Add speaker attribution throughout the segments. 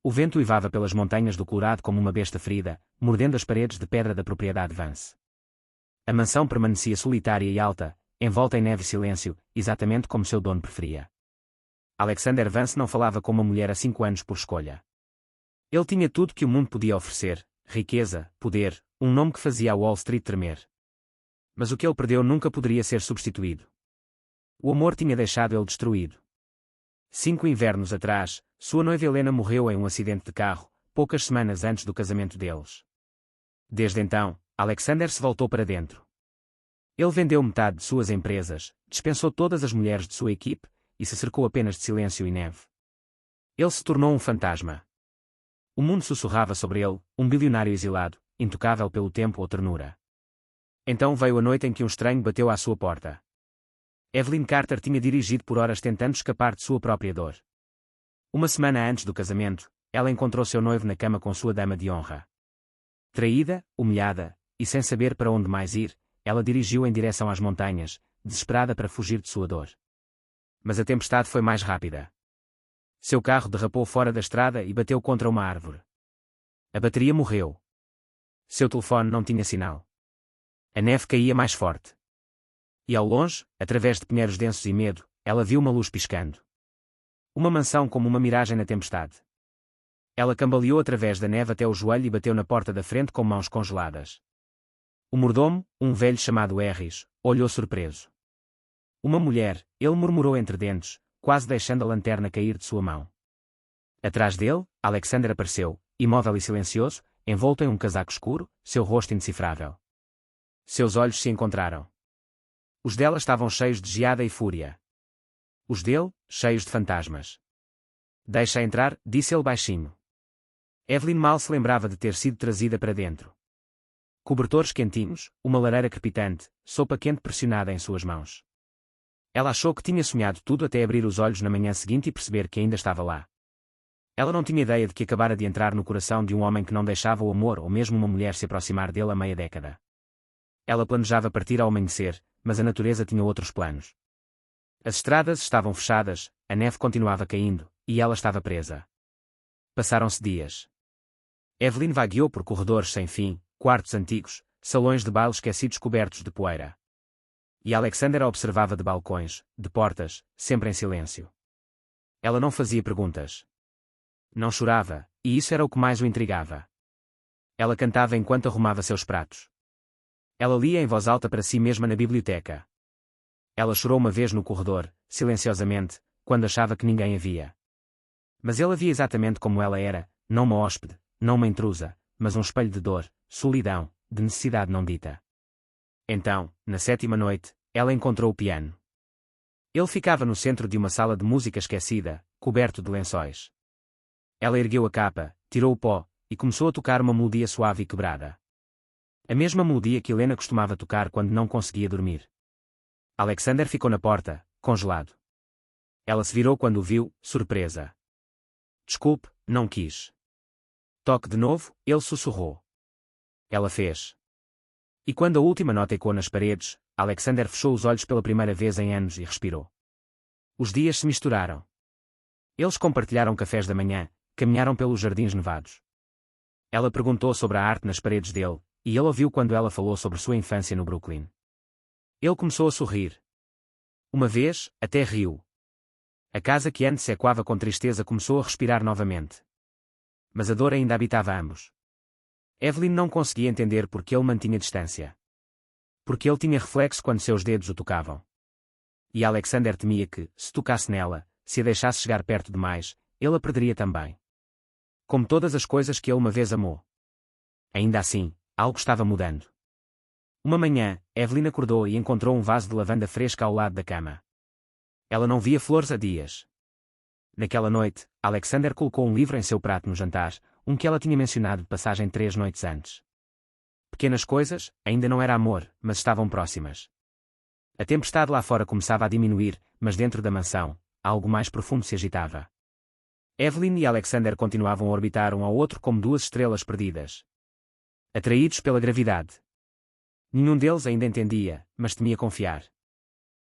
Speaker 1: O vento uivava pelas montanhas do Colorado como uma besta ferida, mordendo as paredes de pedra da propriedade Vance. A mansão permanecia solitária e alta, envolta em neve e silêncio, exatamente como seu dono preferia. Alexander Vance não falava com uma mulher há 5 anos por escolha. Ele tinha tudo que o mundo podia oferecer: riqueza, poder, um nome que fazia a Wall Street tremer. Mas o que ele perdeu nunca poderia ser substituído. O amor tinha deixado ele destruído. 5 invernos atrás, sua noiva Helena morreu em um acidente de carro, poucas semanas antes do casamento deles. Desde então, Alexander se voltou para dentro. Ele vendeu metade de suas empresas, dispensou todas as mulheres de sua equipe, e se cercou apenas de silêncio e neve. Ele se tornou um fantasma. O mundo sussurrava sobre ele, um bilionário exilado, intocável pelo tempo ou ternura. Então veio a noite em que um estranho bateu à sua porta. Evelyn Carter tinha dirigido por horas tentando escapar de sua própria dor. Uma semana antes do casamento, ela encontrou seu noivo na cama com sua dama de honra. Traída, humilhada, e sem saber para onde mais ir, ela dirigiu em direção às montanhas, desesperada para fugir de sua dor. Mas a tempestade foi mais rápida. Seu carro derrapou fora da estrada e bateu contra uma árvore. A bateria morreu. Seu telefone não tinha sinal. A neve caía mais forte. E ao longe, através de pinheiros densos e medo, ela viu uma luz piscando. Uma mansão como uma miragem na tempestade. Ela cambaleou através da neve até o joelho e bateu na porta da frente com mãos congeladas. O mordomo, um velho chamado Harris, olhou surpreso. Uma mulher, ele murmurou entre dentes, quase deixando a lanterna cair de sua mão. Atrás dele, Alexander apareceu, imóvel e silencioso, envolto em um casaco escuro, seu rosto indecifrável. Seus olhos se encontraram. Os dela estavam cheios de geada e fúria. Os dele, cheios de fantasmas. Deixa entrar, disse ele baixinho. Evelyn mal se lembrava de ter sido trazida para dentro. Cobertores quentinhos, uma lareira crepitante, sopa quente pressionada em suas mãos. Ela achou que tinha sonhado tudo até abrir os olhos na manhã seguinte e perceber que ainda estava lá. Ela não tinha ideia de que acabara de entrar no coração de um homem que não deixava o amor ou mesmo uma mulher se aproximar dele há meia década. Ela planejava partir ao amanhecer, mas a natureza tinha outros planos. As estradas estavam fechadas, a neve continuava caindo, e ela estava presa. Passaram-se dias. Evelyn vagueou por corredores sem fim, quartos antigos, salões de baile esquecidos cobertos de poeira. E Alexander a observava de balcões, de portas, sempre em silêncio. Ela não fazia perguntas. Não chorava, e isso era o que mais o intrigava. Ela cantava enquanto arrumava seus pratos. Ela lia em voz alta para si mesma na biblioteca. Ela chorou uma vez no corredor, silenciosamente, quando achava que ninguém a via. Mas ele a via exatamente como ela era, não uma hóspede, não uma intrusa, mas um espelho de dor, solidão, de necessidade não dita. Então, na 7ª noite, ela encontrou o piano. Ele ficava no centro de uma sala de música esquecida, coberto de lençóis. Ela ergueu a capa, tirou o pó, e começou a tocar uma melodia suave e quebrada. A mesma melodia que Helena costumava tocar quando não conseguia dormir. Alexander ficou na porta, congelado. Ela se virou quando o viu, surpresa. Desculpe, não quis. Toque de novo, ele sussurrou. Ela fez. E quando a última nota ecoou nas paredes, Alexander fechou os olhos pela primeira vez em anos e respirou. Os dias se misturaram. Eles compartilharam cafés da manhã, caminharam pelos jardins nevados. Ela perguntou sobre a arte nas paredes dele, e ele ouviu quando ela falou sobre sua infância no Brooklyn. Ele começou a sorrir. Uma vez, até riu. A casa que antes ecoava com tristeza começou a respirar novamente. Mas a dor ainda habitava ambos. Evelyn não conseguia entender por que ele mantinha distância. Porque ele tinha reflexo quando seus dedos o tocavam. E Alexander temia que, se tocasse nela, se a deixasse chegar perto demais, ele a perderia também. Como todas as coisas que ele uma vez amou. Ainda assim, algo estava mudando. Uma manhã, Evelyn acordou e encontrou um vaso de lavanda fresca ao lado da cama. Ela não via flores há dias. Naquela noite, Alexander colocou um livro em seu prato no jantar, um que ela tinha mencionado de passagem 3 noites antes. Pequenas coisas, ainda não era amor, mas estavam próximas. A tempestade lá fora começava a diminuir, mas dentro da mansão, algo mais profundo se agitava. Evelyn e Alexander continuavam a orbitar um ao outro como 2 estrelas perdidas. Atraídos pela gravidade. Nenhum deles ainda entendia, mas temia confiar.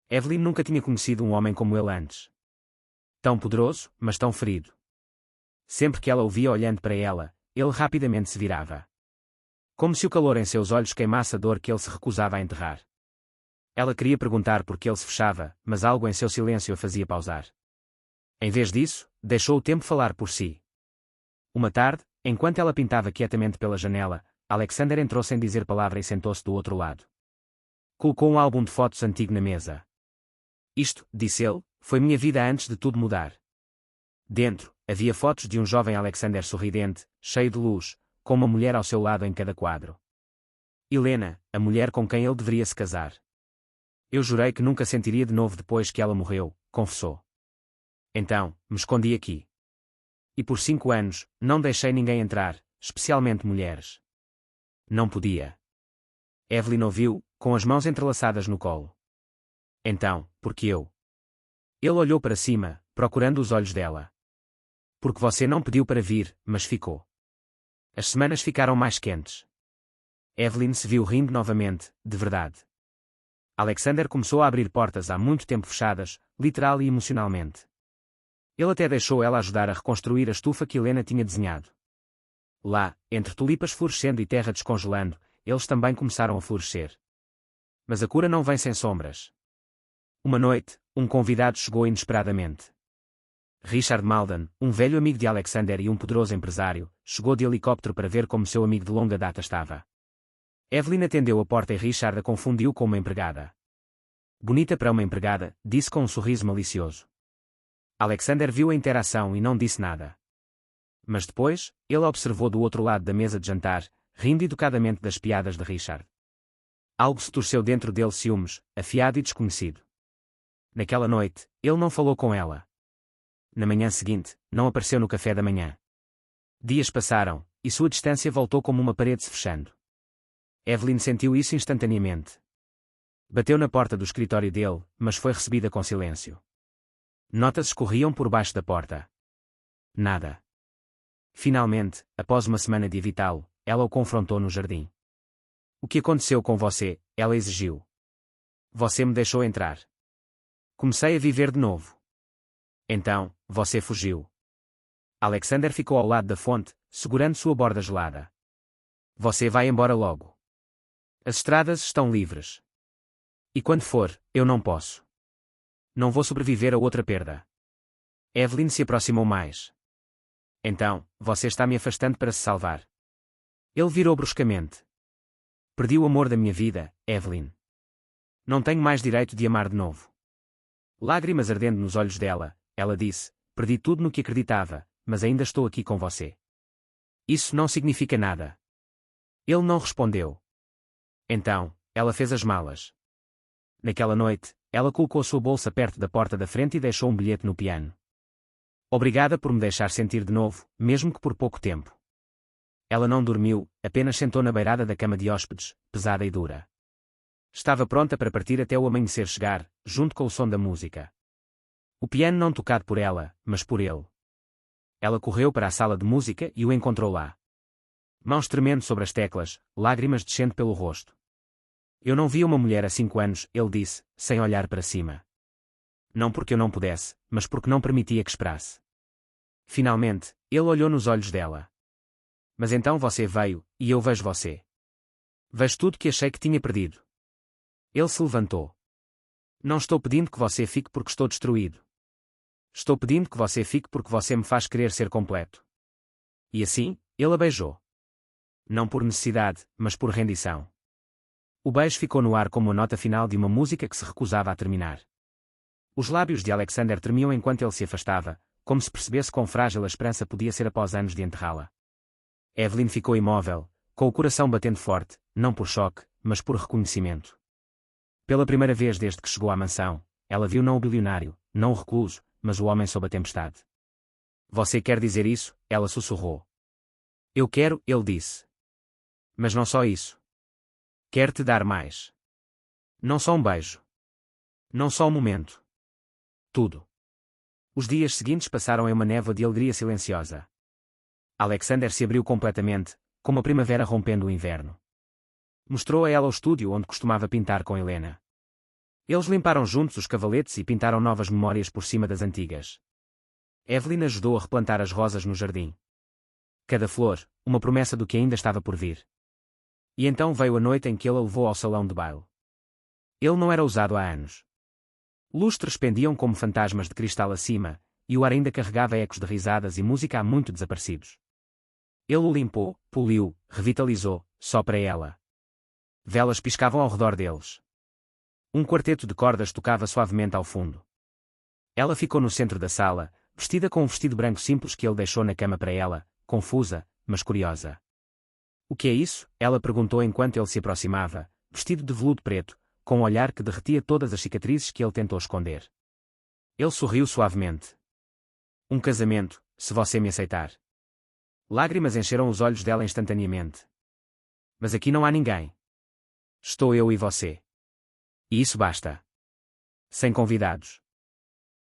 Speaker 1: Evelyn nunca tinha conhecido um homem como ele antes. Tão poderoso, mas tão ferido. Sempre que ela o via olhando para ela, ele rapidamente se virava. Como se o calor em seus olhos queimasse a dor que ele se recusava a enterrar. Ela queria perguntar por que ele se fechava, mas algo em seu silêncio a fazia pausar. Em vez disso, deixou o tempo falar por si. Uma tarde, enquanto ela pintava quietamente pela janela, Alexander entrou sem dizer palavra e sentou-se do outro lado. Colocou um álbum de fotos antigo na mesa. Isto, disse ele, foi minha vida antes de tudo mudar. Dentro, havia fotos de um jovem Alexander sorridente, cheio de luz, com uma mulher ao seu lado em cada quadro. Helena, a mulher com quem ele deveria se casar. Eu jurei que nunca sentiria de novo depois que ela morreu, confessou. Então, me escondi aqui. E por 5 anos, não deixei ninguém entrar, especialmente mulheres. Não podia. Evelyn ouviu, com as mãos entrelaçadas no colo. Então, porque eu? Ele olhou para cima, procurando os olhos dela. Porque você não pediu para vir, mas ficou. As semanas ficaram mais quentes. Evelyn se viu rindo novamente, de verdade. Alexander começou a abrir portas há muito tempo fechadas, literal e emocionalmente. Ele até deixou ela ajudar a reconstruir a estufa que Helena tinha desenhado. Lá, entre tulipas florescendo e terra descongelando, eles também começaram a florescer. Mas a cura não vem sem sombras. Uma noite, um convidado chegou inesperadamente. Richard Malden, um velho amigo de Alexander e um poderoso empresário, chegou de helicóptero para ver como seu amigo de longa data estava. Evelyn atendeu a porta e Richard a confundiu com uma empregada. Bonita para uma empregada, disse com um sorriso malicioso. Alexander viu a interação e não disse nada. Mas depois, ele observou do outro lado da mesa de jantar, rindo educadamente das piadas de Richard. Algo se torceu dentro dele, ciúmes, afiado e desconhecido. Naquela noite, ele não falou com ela. Na manhã seguinte, não apareceu no café da manhã. Dias passaram, e sua distância voltou como uma parede se fechando. Evelyn sentiu isso instantaneamente. Bateu na porta do escritório dele, mas foi recebida com silêncio. Notas escorriam por baixo da porta. Nada. Finalmente, após uma semana de evitá-lo, ela o confrontou no jardim. O que aconteceu com você? Ela exigiu. Você me deixou entrar. Comecei a viver de novo. Então, você fugiu. Alexander ficou ao lado da fonte, segurando sua borda gelada. Você vai embora logo. As estradas estão livres. E quando for, eu não posso. Não vou sobreviver a outra perda. Evelyn se aproximou mais. Então, você está me afastando para se salvar. Ele virou bruscamente. Perdi o amor da minha vida, Evelyn. Não tenho mais direito de amar de novo. Lágrimas ardendo nos olhos dela, ela disse, perdi tudo no que acreditava, mas ainda estou aqui com você. Isso não significa nada. Ele não respondeu. Então, ela fez as malas. Naquela noite, ela colocou sua bolsa perto da porta da frente e deixou um bilhete no piano. Obrigada por me deixar sentir de novo, mesmo que por pouco tempo. Ela não dormiu, apenas sentou na beirada da cama de hóspedes, pesada e dura. Estava pronta para partir até o amanhecer chegar, junto com o som da música. O piano não tocado por ela, mas por ele. Ela correu para a sala de música e o encontrou lá. Mãos tremendo sobre as teclas, lágrimas descendo pelo rosto. Eu não vi uma mulher há 5 anos, ele disse, sem olhar para cima. Não porque eu não pudesse, mas porque não permitia que esperasse. Finalmente, ele olhou nos olhos dela. Mas então você veio, e eu vejo você. Vejo tudo que achei que tinha perdido. Ele se levantou. Não estou pedindo que você fique porque estou destruído. Estou pedindo que você fique porque você me faz querer ser completo. E assim, ele a beijou. Não por necessidade, mas por rendição. O beijo ficou no ar como a nota final de uma música que se recusava a terminar. Os lábios de Alexander tremiam enquanto ele se afastava, como se percebesse quão frágil a esperança podia ser após anos de enterrá-la. Evelyn ficou imóvel, com o coração batendo forte, não por choque, mas por reconhecimento. Pela primeira vez desde que chegou à mansão, ela viu não o bilionário, não o recluso, mas o homem sob a tempestade. Você quer dizer isso? Ela sussurrou. Eu quero, ele disse. Mas não só isso. Quero te dar mais. Não só um beijo. Não só um momento. Tudo. Os dias seguintes passaram em uma névoa de alegria silenciosa. Alexander se abriu completamente, como a primavera rompendo o inverno. Mostrou a ela o estúdio onde costumava pintar com Helena. Eles limparam juntos os cavaletes e pintaram novas memórias por cima das antigas. Evelyn ajudou a replantar as rosas no jardim. Cada flor, uma promessa do que ainda estava por vir. E então veio a noite em que ele a levou ao salão de baile. Ele não era usado há anos. Lustres pendiam como fantasmas de cristal acima, e o ar ainda carregava ecos de risadas e música há muito desaparecidos. Ele o limpou, poliu, revitalizou, só para ela. Velas piscavam ao redor deles. Um quarteto de cordas tocava suavemente ao fundo. Ela ficou no centro da sala, vestida com um vestido branco simples que ele deixou na cama para ela, confusa, mas curiosa. O que é isso? Ela perguntou enquanto ele se aproximava, vestido de veludo preto, com um olhar que derretia todas as cicatrizes que ele tentou esconder. Ele sorriu suavemente. Um casamento, se você me aceitar. Lágrimas encheram os olhos dela instantaneamente. Mas aqui não há ninguém. Estou eu e você. E isso basta. Sem convidados.